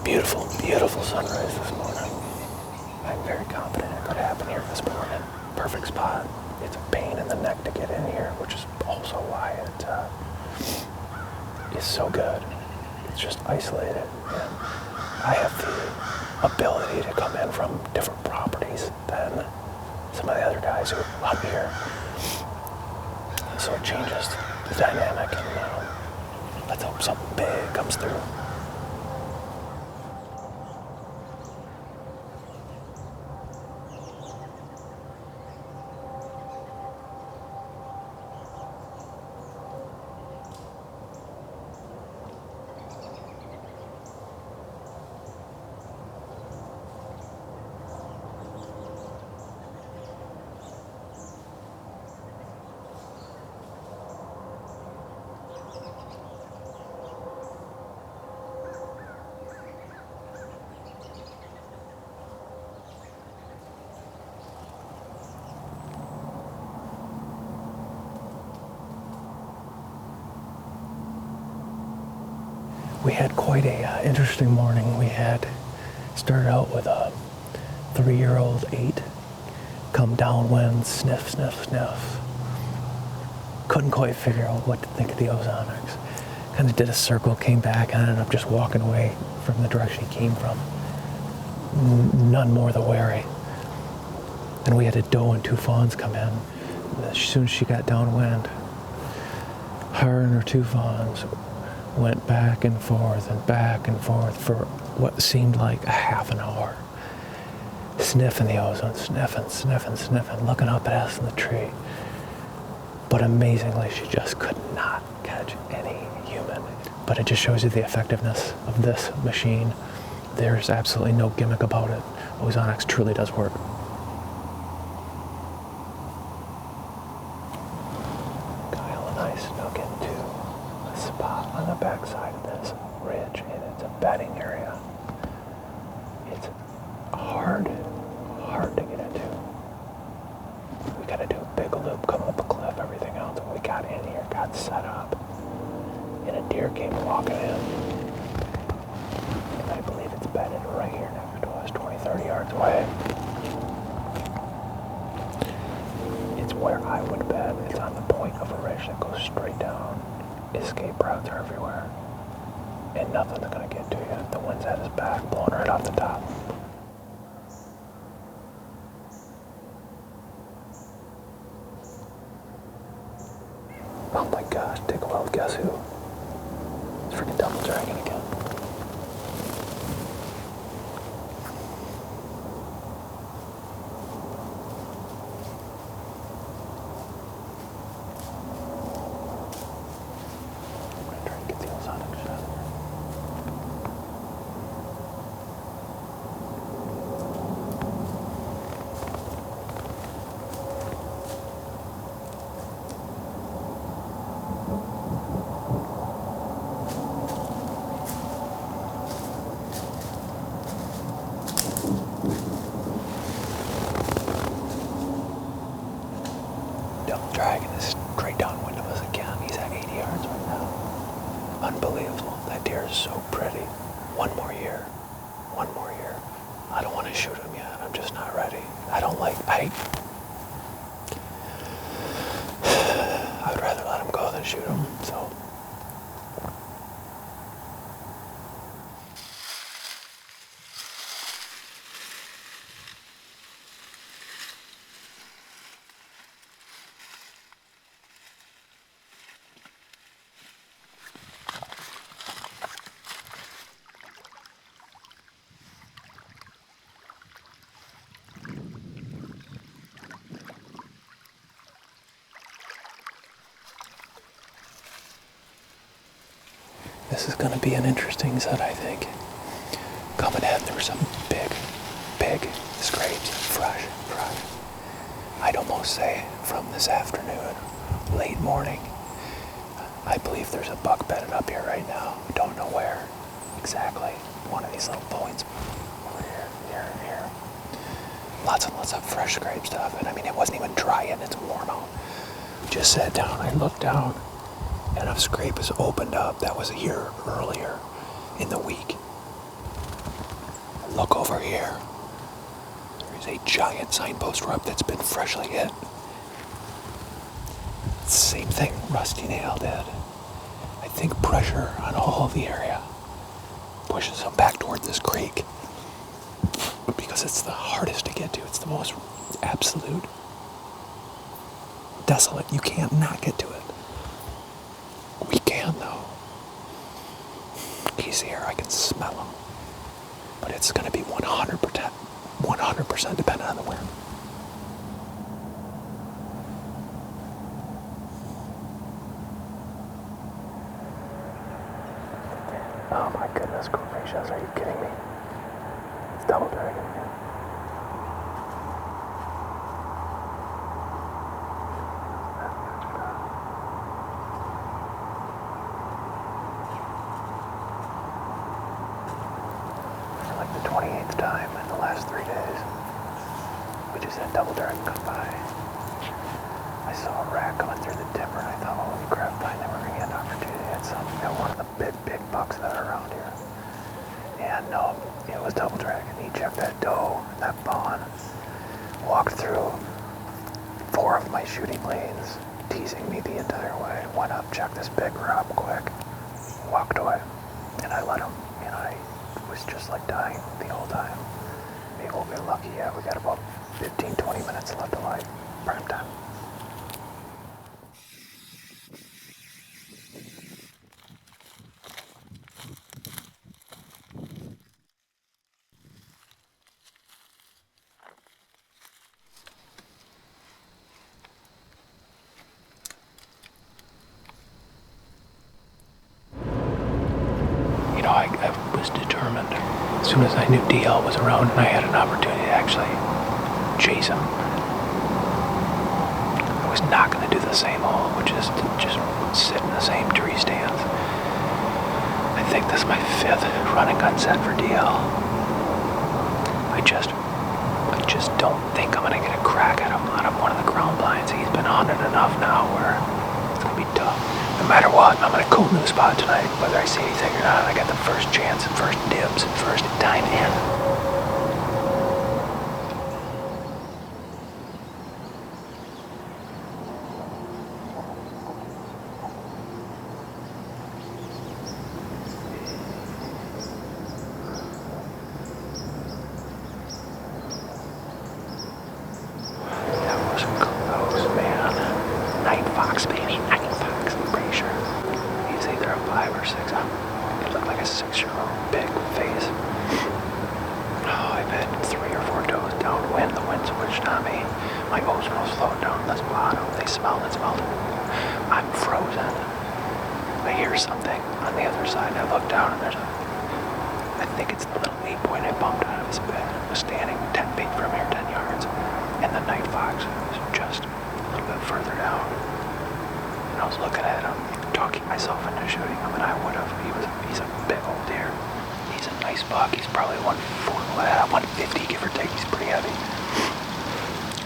Beautiful, beautiful sunrise this morning. I'm very confident it could happen here this morning. Perfect spot. It's a pain in the neck to get in here, which is also why it is so good. It's just isolated. And I have the ability to come in from different properties than some of the other guys who are up here. So it changes the dynamic, and let's hope something big comes through. We had quite a interesting morning. We had started out with a 3-year-old 8 come downwind, sniff, sniff, sniff. Couldn't quite figure out what to think of the ozonics. Kind of did a circle, came back, and ended up just walking away from the direction he came from. None more the wary. And we had a doe and 2 fawns come in. As soon as she got downwind, her and her 2 fawns went back and forth for what seemed like a half an hour. Sniffing the ozone, sniffing, looking up at us in the tree. But amazingly, she just could not catch any human. But it just shows you the effectiveness of this machine. There's absolutely no gimmick about it. Ozonics truly does work. Kyle and I snuck into a spot on the backside of this ridge, and it's a bedding area. It's hard to get into. We gotta do a big loop, come up a cliff, everything else. When we got in here, got set up, and a deer came walking in. And I believe it's bedded right here next to us, 20, 30 yards away. It's where I would bed. It's on the point of a ridge that goes straight down. Escape routes are everywhere. And nothing's gonna get to you. The wind's at his back, blowing right off the top. Oh my gosh, take a wild guess who? It's freaking double dragon again. I'm gonna try to get the ozonic shot. Dragon is straight downwind of us again. He's at 80 yards right now. Unbelievable. That deer is so pretty. One more year. I don't want to shoot him yet. I'm just not ready. I would rather let him go than shoot him, so. This is going to be an interesting set, I think. Coming in through some big scrapes, fresh. I'd almost say from this afternoon, late morning. I believe there's a buck bedded up here right now. Don't know where exactly. One of these little points over here. Lots and lots of fresh scrape stuff. And I mean, it wasn't even dry yet, it's warm out. Just sat down, I looked down, and a scrape is opened up that was here earlier in the week. Look over here. There's a giant signpost rope that's been freshly hit. Same thing Rusty Nail did. I think pressure on all of the area pushes them back toward this creek. Because it's the hardest to get to. It's the most absolute desolate. You can't not get to it. We can, though. He's here. I can smell him. But it's going to be 100% dependent on the wind. Oh my goodness gracious, are you kidding me? It's double dragon again. For like the 28th time in the last 3 days, we just had double dragon come by. I saw a rat coming through the timber and I thought, holy crap, I never going to get an opportunity at some, one of the big bucks that are around here. And no, it was double dragon. He checked that doe, that fawn, walked through 4 of my shooting lanes, teasing me the entire way. Went up, checked this big rub quick, walked away, and I let him. I was just like dying the whole time. Maybe we'll get lucky. Yeah, we got about 15-20 minutes left to light. Prime time. I was determined. As soon as I knew DL was around and I had an opportunity to actually chase him, I was not going to do the same hole, which is to just sit in the same tree stands. I think this is my 5th running gun set for DL. I just don't think I'm going to get a crack at him out of one of the ground blinds. He's been hunted enough now where it's going to be tough. No matter what, I'm going to cool new spot tonight. Whether I see anything or not, I got the first chance, first dibs, first time in. That was close, man. Night fox, baby. Night fox, I'm pretty sure. He's either a 5 or 6. It looked like a 6-year-old, big face. Oh, I've had 3 or 4 does downwind. The wind switched on me. My ozone slowed down this bottom. They smelled it. I'm frozen. I hear something on the other side. I look down and I think it's the little 8-point I bumped out of his bed. I was standing 10 feet from here, 10 yards. And the night fox was just a little bit further down. And I was looking at him, talking myself into shooting him, and I would have. He's a big old deer. He's a nice buck. He's probably 150, give or take. He's pretty heavy.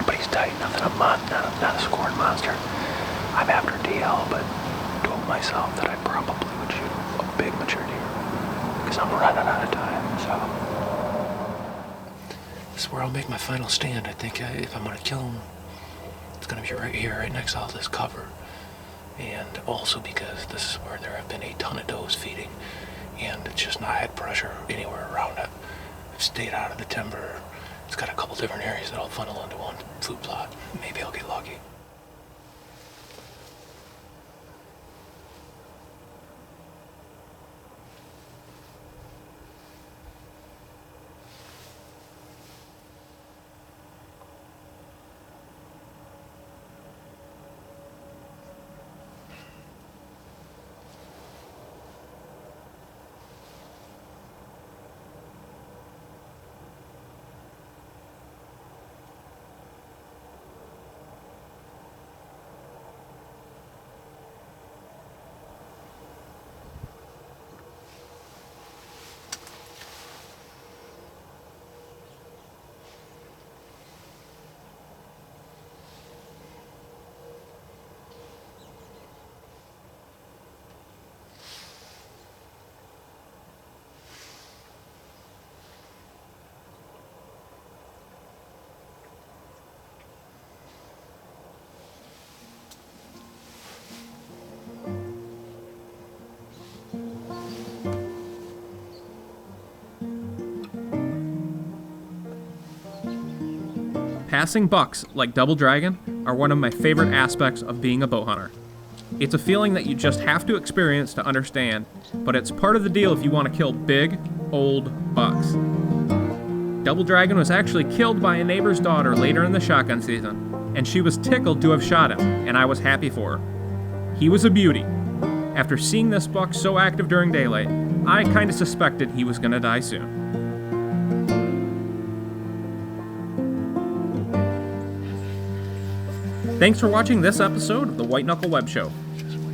But he's tight. Not a scoring monster. I'm after DL, but told myself that I probably would shoot a big mature deer. Because I'm running out of time, so. This is where I'll make my final stand. I think if I'm going to kill him, it's going to be right here, right next to all this cover. And also because this is where there have been a ton of does feeding, and it's just not had pressure anywhere around it. I've stayed out of the timber. It's got a couple different areas that'll funnel into one food plot. Maybe I'll get lucky. Passing bucks like Double Dragon are one of my favorite aspects of being a bow hunter. It's a feeling that you just have to experience to understand, but it's part of the deal if you want to kill big, old bucks. Double Dragon was actually killed by a neighbor's daughter later in the shotgun season, and she was tickled to have shot him, and I was happy for her. He was a beauty. After seeing this buck so active during daylight, I kinda suspected he was gonna die soon. Thanks for watching this episode of the White Knuckle Web Show.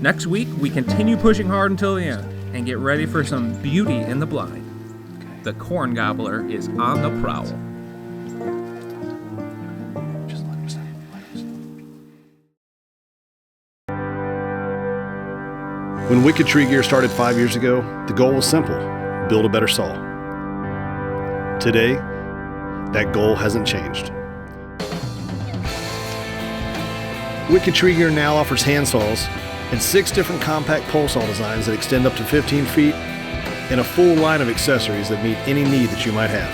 Next week, we continue pushing hard until the end and get ready for some beauty in the blind. The corn gobbler is on the prowl. When Wicked Tree Gear started 5 years ago, the goal was simple: build a better saw. Today, that goal hasn't changed. Wicked Tree Gear now offers handsaws and 6 different compact pole saw designs that extend up to 15 feet and a full line of accessories that meet any need that you might have.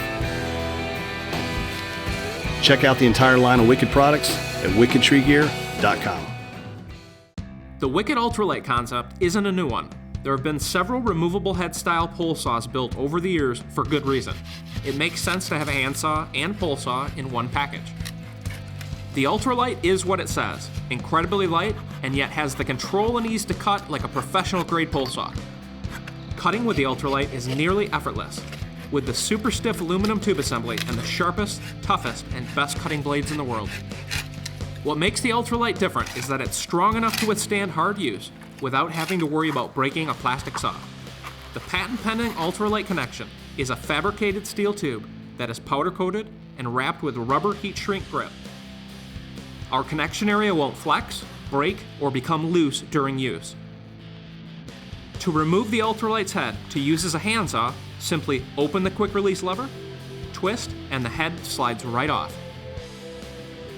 Check out the entire line of Wicked products at wickedtreegear.com. The Wicked Ultralight concept isn't a new one. There have been several removable head style pole saws built over the years for good reason. It makes sense to have a handsaw and pole saw in one package. The Ultralight is what it says, incredibly light, and yet has the control and ease to cut like a professional grade pole saw. Cutting with the Ultralight is nearly effortless, with the super stiff aluminum tube assembly and the sharpest, toughest, and best cutting blades in the world. What makes the Ultralight different is that it's strong enough to withstand hard use without having to worry about breaking a plastic saw. The patent-pending Ultralight connection is a fabricated steel tube that is powder-coated and wrapped with rubber heat-shrink grip. Our connection area won't flex, break, or become loose during use. To remove the Ultralight's head to use as a handsaw, simply open the quick release lever, twist, and the head slides right off.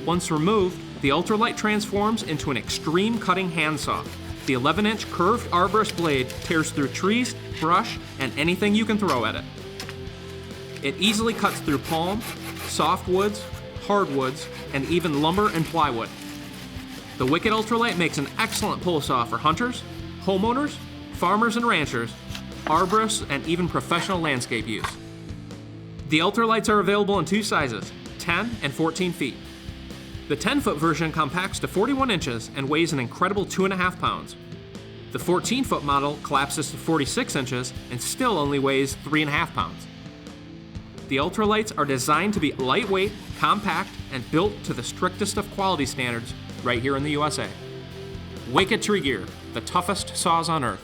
Once removed, the Ultralight transforms into an extreme cutting handsaw. The 11-inch curved arborist blade tears through trees, brush, and anything you can throw at it. It easily cuts through palm, softwoods, hardwoods, and even lumber and plywood. The Wicked Ultralight makes an excellent pole saw for hunters, homeowners, farmers and ranchers, arborists, and even professional landscape use. The Ultralights are available in 2 sizes, 10 and 14 feet. The 10-foot version compacts to 41 inches and weighs an incredible 2.5 pounds. The 14-foot model collapses to 46 inches and still only weighs 3.5 pounds. The Ultralights are designed to be lightweight, compact, and built to the strictest of quality standards right here in the USA. Wicked Tree Gear, the toughest saws on earth.